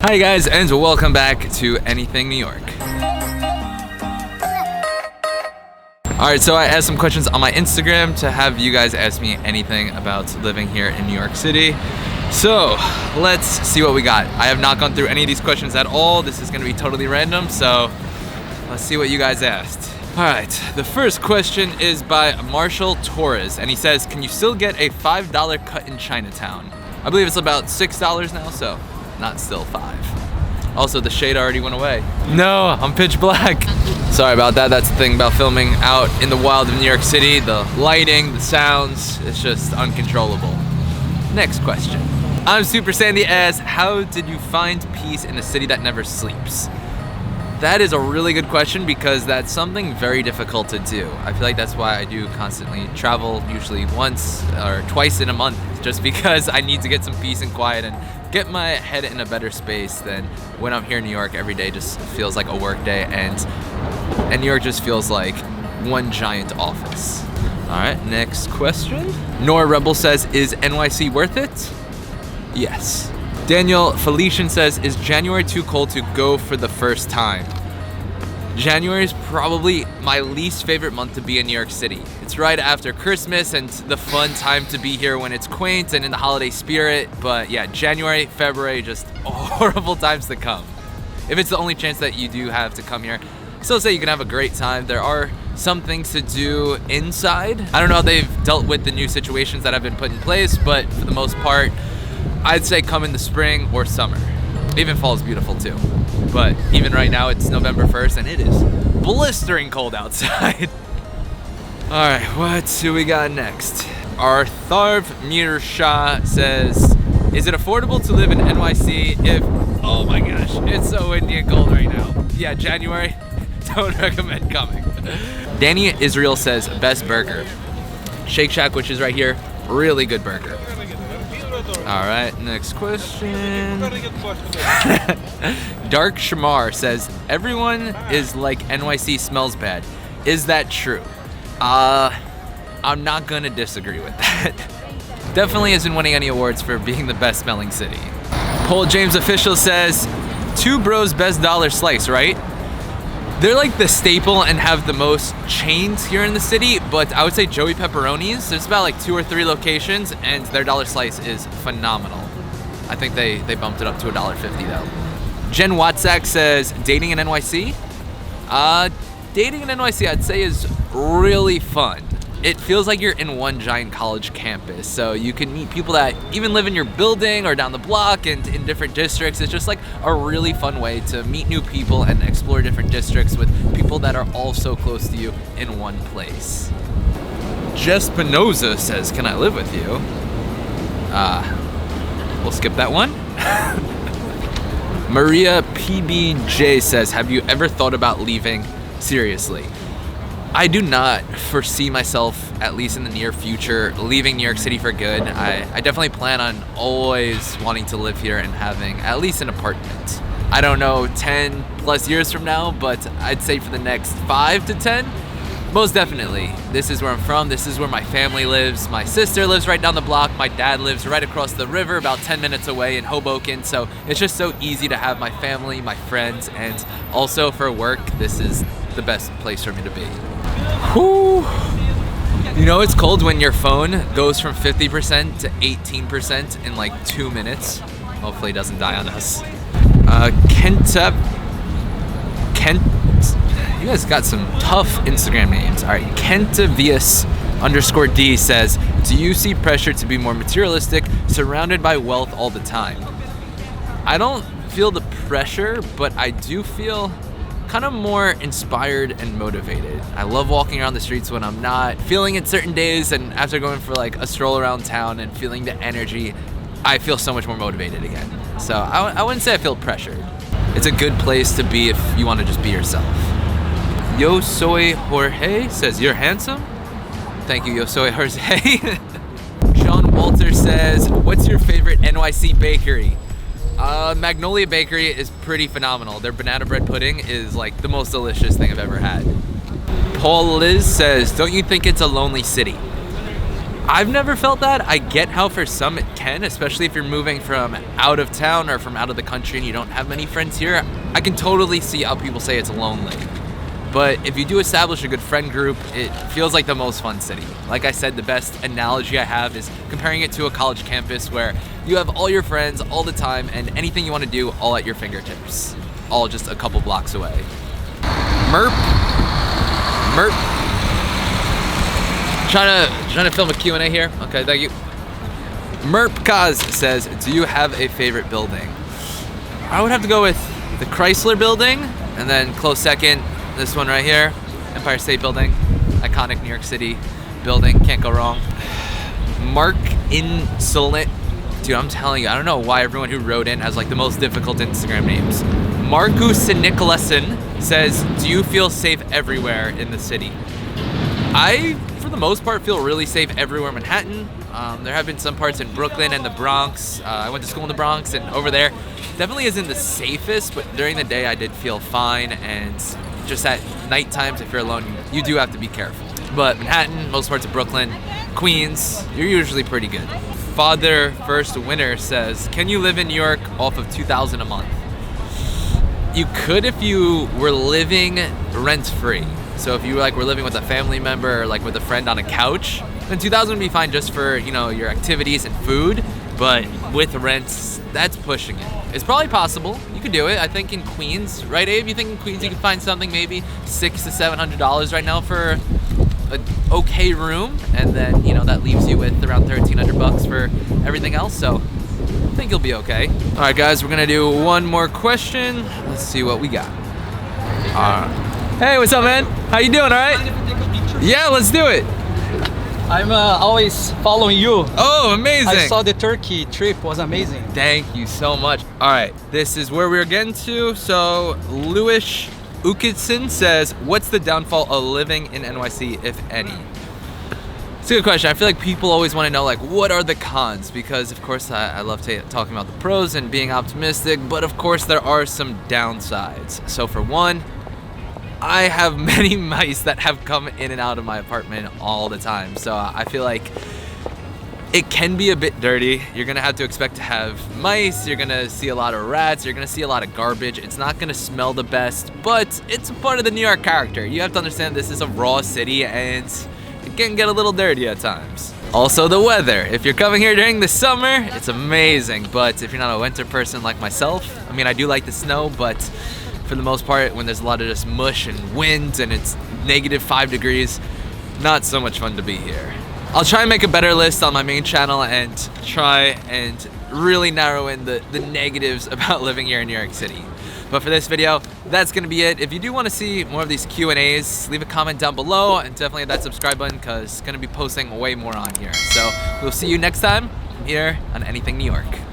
Hi guys, and welcome back to Anything New York. Alright, so I asked some questions on my Instagram to have you guys ask me anything about living here in New York City. So, let's see what we got. I have not gone through any of these questions at all. This is going to be totally random, so let's see what you guys asked. Alright, the first question is by Marshall Torres, and he says, can you still get a $5 cut in Chinatown? I believe it's about $6 now, so not still $5. Also, the shade already went away. No, I'm pitch black. Sorry about that. That's the thing about filming out in the wild of New York City. The lighting, the sounds, it's just uncontrollable. Next question. I'm Super Sandy asks, how did you find peace in a city that never sleeps? That is a really good question because that's something very difficult to do. I feel like that's why I do constantly travel, usually once or twice in a month, just because I need to get some peace and quiet and get my head in a better space than when I'm here in New York. Every day just feels like a work day, and New York just feels like one giant office. All right, next question. Nora Rebel says, is NYC worth it? Yes. Daniel Felician says, is January too cold to go for the first time? January is probably my least favorite month to be in New York City. It's right after Christmas and the fun time to be here when it's quaint and in the holiday spirit. But yeah, January, February, just horrible times to come. If it's the only chance that you do have to come here, still say you can have a great time. There are some things to do inside. I don't know how they've dealt with the new situations that have been put in place, but for the most part, I'd say come in the spring or summer. Even fall is beautiful too. But even right now, it's November 1st and it is blistering cold outside. All right, what do we got next? Artharv Mirsha says, is it affordable to live in NYC if, oh my gosh, it's so windy and cold right now. Yeah, January, don't recommend coming. Danny Israel says, best burger. Shake Shack, which is right here, really good burger. All right, next question. Dark Shamar says, everyone is like NYC smells bad. Is that true? I'm not gonna disagree with that. Definitely isn't winning any awards for being the best smelling city. Paul James Official says, two bros best dollar slice, right? They're like the staple and have the most chains here in the city, but I would say Joey Pepperoni's. There's about like 2 or 3 locations, and their dollar slice is phenomenal. I think they bumped it up to $1.50 though. Jen Watzak says, dating in NYC? Dating in NYC I'd say is really fun. It feels like you're in one giant college campus, so you can meet people that even live in your building or down the block and in different districts. It's just like a really fun way to meet new people and explore different districts with people that are all so close to you in one place. Jess Pinoza says, can I live with you? We'll skip that one. Maria PBJ says, have you ever thought about leaving? Seriously. I do not foresee myself, at least in the near future, leaving New York City for good. I definitely plan on always wanting to live here and having at least an apartment. I don't know, 10 plus years from now, but I'd say for the next 5 to 10, most definitely. This is where I'm from. This is where my family lives. My sister lives right down the block. My dad lives right across the river, about 10 minutes away in Hoboken. So it's just so easy to have my family, my friends, and also for work, this is the best place for me to be. Whew. You know it's cold when your phone goes from 50% to 18% in like 2 minutes. Hopefully it doesn't die on us. You guys got some tough Instagram names. All right, Kentavius_D says, do you see pressure to be more materialistic, surrounded by wealth all the time? I don't feel the pressure, but I do feel kind of more inspired and motivated. I love walking around the streets when I'm not feeling it certain days, and after going for like a stroll around town and feeling the energy, I feel so much more motivated again. So I wouldn't say I feel pressured. It's a good place to be if you want to just be yourself. Yo Soy Jorge says, you're handsome? Thank you, Yo Soy Jorge. John Walter says, what's your favorite NYC bakery? Magnolia Bakery is pretty phenomenal. Their banana bread pudding is like the most delicious thing I've ever had. Paul Liz says, don't you think it's a lonely city? I've never felt that. I get how for some it can, especially if you're moving from out of town or from out of the country and you don't have many friends here. I can totally see how people say it's lonely. But if you do establish a good friend group, it feels like the most fun city. Like I said, the best analogy I have is comparing it to a college campus where you have all your friends all the time and anything you want to do all at your fingertips, all just a couple blocks away. Merp. Trying to film a Q&A here. Okay, thank you. Merp Kaz says, do you have a favorite building? I would have to go with the Chrysler Building, and then close second, this one right here, Empire State Building, iconic New York City building, can't go wrong. Mark Insolent, dude, I'm telling you, I don't know why everyone who wrote in has like the most difficult Instagram names. Marcus Nicolason says, do you feel safe everywhere in the city? I, for the most part, feel really safe everywhere in Manhattan. There have been some parts in Brooklyn and the Bronx. I went to school in the Bronx, and over there definitely isn't the safest, but during the day I did feel fine, and just at night times, if you're alone, you do have to be careful. But Manhattan, most parts of Brooklyn, Queens, you're usually pretty good. Father First Winner says, can you live in New York off of $2,000 a month? You could if you were living rent-free. So if you were living with a family member or like with a friend on a couch, then $2,000 would be fine just for, you know, your activities and food. But with rents, that's pushing it. It's probably possible. You could do it. I think in Queens, right, Abe? You think in Queens you could find something maybe $600 to $700 right now for an okay room, and then, you know, that leaves you with around $1,300 for everything else. So I think you'll be okay. All right, guys, we're gonna do one more question. Let's see what we got. Hey, what's up, man? How you doing? All right? Yeah, let's do it. I'm always following you. Oh, amazing. I saw the Turkey trip, was amazing. Thank you so much. All right, this is where we're getting to. So, Louis Ukitson says, what's the downfall of living in NYC, if any? It's a good question. I feel like people always want to know, like, what are the cons? Because, of course, I love talking about the pros and being optimistic, but of course, there are some downsides. So, for one, I have many mice that have come in and out of my apartment all the time. So I feel like it can be a bit dirty. You're gonna have to expect to have mice, you're gonna see a lot of rats, you're gonna see a lot of garbage. It's not gonna smell the best, but it's a part of the New York character. You have to understand this is a raw city and it can get a little dirty at times. Also the weather. If you're coming here during the summer, it's amazing. But if you're not a winter person like myself, I mean, I do like the snow, but for the most part, when there's a lot of just mush and wind and it's -5 degrees, not so much fun to be here. I'll try and make a better list on my main channel and try and really narrow in the negatives about living here in New York City. But for this video, that's gonna be it. If you do wanna see more of these Q&As, leave a comment down below and definitely hit that subscribe button because I'm gonna be posting way more on here. So we'll see you next time here on Anything New York.